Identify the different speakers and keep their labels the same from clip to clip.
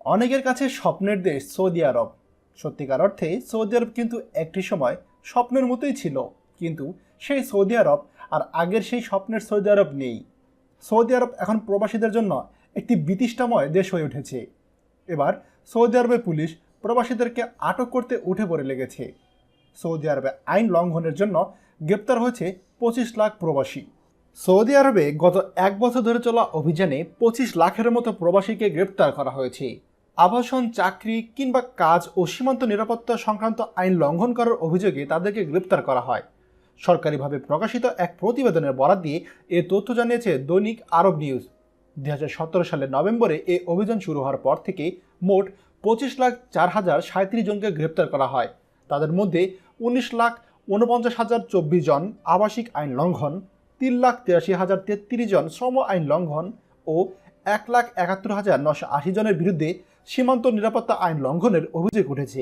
Speaker 1: অনেকের কাছে স্বপ্নের দেশ সৌদি আরব। সত্যিকার অর্থে সৌদি আরব কিন্তু একটি সময় স্বপ্নের মতোই ছিল, কিন্তু সেই সৌদি আরব আর আগের সেই স্বপ্নের সৌদি আরব নেই। সৌদি আরব এখন প্রবাসীদের জন্য একটি বিতৃষ্ণাময় দেশ হয়ে উঠেছে। এবার সৌদি আরবের পুলিশ প্রবাসীদেরকে আটক করতে উঠে পড়ে লেগেছে। সৌদি আরবে আইন লঙ্ঘনের জন্য গ্রেপ্তার হয়েছে 25 লাখ প্রবাসী। সৌদি আরবে গত এক বছর ধরে চলা অভিযানে 25 লাখের মতো প্রবাসীকে গ্রেপ্তার করা হয়েছে। আবাসন, চাকরি কিংবা কাজ ও সীমান্ত নিরাপত্তা সংক্রান্ত আইন লঙ্ঘন করার অভিযোগে তাদেরকে গ্রেপ্তার করা হয়। সরকারিভাবে প্রকাশিত এক প্রতিবেদনের বরাত দিয়ে এ তথ্য জানিয়েছে দৈনিক আরব নিউজ। 2017 সালের নভেম্বরে এ অভিযান শুরু হওয়ার পর থেকে মোট 25,04,037 জনকে গ্রেপ্তার করা হয়। তাদের মধ্যে 19,49,024 জন আবাসিক আইন লঙ্ঘন, 3,83,033 জন শ্রম আইন লঙ্ঘন ও 1,71,980 জনের বিরুদ্ধে সীমান্ত নিরাপত্তা আইন লঙ্ঘনের অভিযোগ উঠেছে।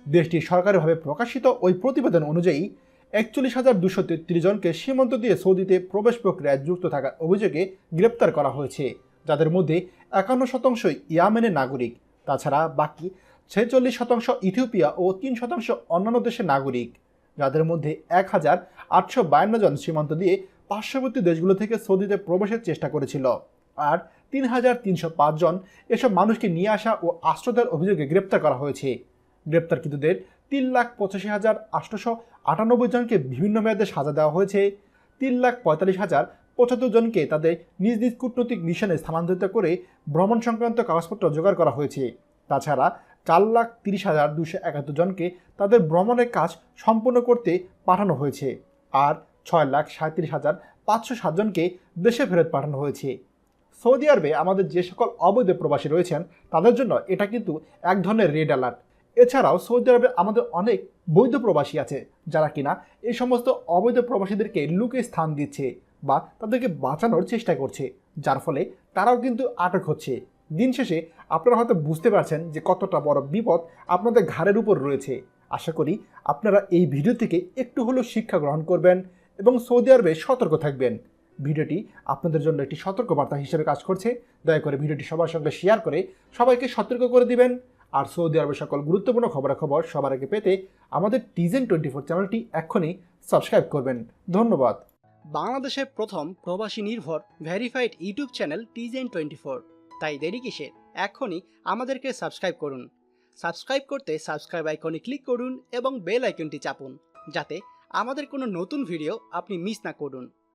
Speaker 1: দেশটির সরকারিভাবে প্রকাশিত ওই প্রতিবেদন অনুযায়ী 41,233 জনকে সীমান্ত দিয়ে সৌদিতে প্রবেশ প্রক্রিয়ায় যুক্ত থাকার অভিযোগে গ্রেপ্তার করা হয়েছে, যাদের মধ্যে 51% ইয়ামেনের নাগরিক। তাছাড়া বাকি 46% ইথিওপিয়া ও 3% অন্যান্য দেশের নাগরিক, যাদের মধ্যে 1,852 জন সীমান্ত দিয়ে পার্শ্ববর্তী দেশগুলো থেকে সৌদিতে প্রবেশের চেষ্টা করেছিল। আর 3,305 জন এসব মানুষকে নিয়ে আসা ও আশ্রয় দেওয়ার অভিযোগে গ্রেপ্তার করা হয়েছে। গ্রেপ্তারকৃতদের 3,85,898 জনকে বিভিন্ন মেয়াদে সাজা দেওয়া হয়েছে। 3,45,075 জনকে তাদের নিজ নিজ কূটনৈতিক মিশনে স্থানান্তরিত করে ভ্রমণ সংক্রান্ত কাগজপত্র জোগাড় করা হয়েছে। তাছাড়া 4,30,271 জনকে তাদের ভ্রমণের কাজ সম্পন্ন করতে পাঠানো হয়েছে। আর 6,37,507 জনকে দেশে ফেরত পাঠানো হয়েছে। সৌদি আরবে আমাদের যে সকল অবৈধ প্রবাসী রয়েছেন তাদের জন্য এটা কিন্তু এক ধরনের রেড অ্যালার্ট। এছাড়াও সৌদি আরবে আমাদের অনেক বৈধ প্রবাসী আছে যারা কিনা এই সমস্ত অবৈধ প্রবাসীদেরকে লুকে স্থান দিচ্ছে বা তাদেরকে বাঁচানোর চেষ্টা করছে, যার ফলে তারাও কিন্তু আটক হচ্ছে। দিন শেষে আপনারা হয়তো বুঝতে পারছেন যে কতটা বড় বিপদ আপনাদের ঘাড়ের উপর রয়েছে। আশা করি আপনারা এই ভিডিও থেকে একটু হলেও শিক্ষা গ্রহণ করবেন এবং সৌদি আরবে সতর্ক থাকবেন। ভিডিওটি আপনাদের জন্য একটি সতর্কবার্তা হিসেবে কাজ করছে। দয়া করে ভিডিওটি সবার সঙ্গে শেয়ার করে সবাইকে সতর্ক করে দিবেন। আর সৌদি আরবের সকল গুরুত্বপূর্ণ খবরাখবর সবার আগে পেতে আমাদের TZEN24 চ্যানেলটি এক্ষুনি সাবস্ক্রাইব করবেন। ধন্যবাদ।
Speaker 2: বাংলাদেশের প্রথম প্রবাসী নির্ভর ভেরিফাইড ইউটিউব চ্যানেল TZEN24, তাই দেরি কিসের? এখনই আমাদেরকে সাবস্ক্রাইব করুন। সাবস্ক্রাইব করতে সাবস্ক্রাইব আইকনে ক্লিক করুন এবং বেল আইকনটি চাপুন, যাতে আমাদের কোনো নতুন ভিডিও আপনি মিস না করুন।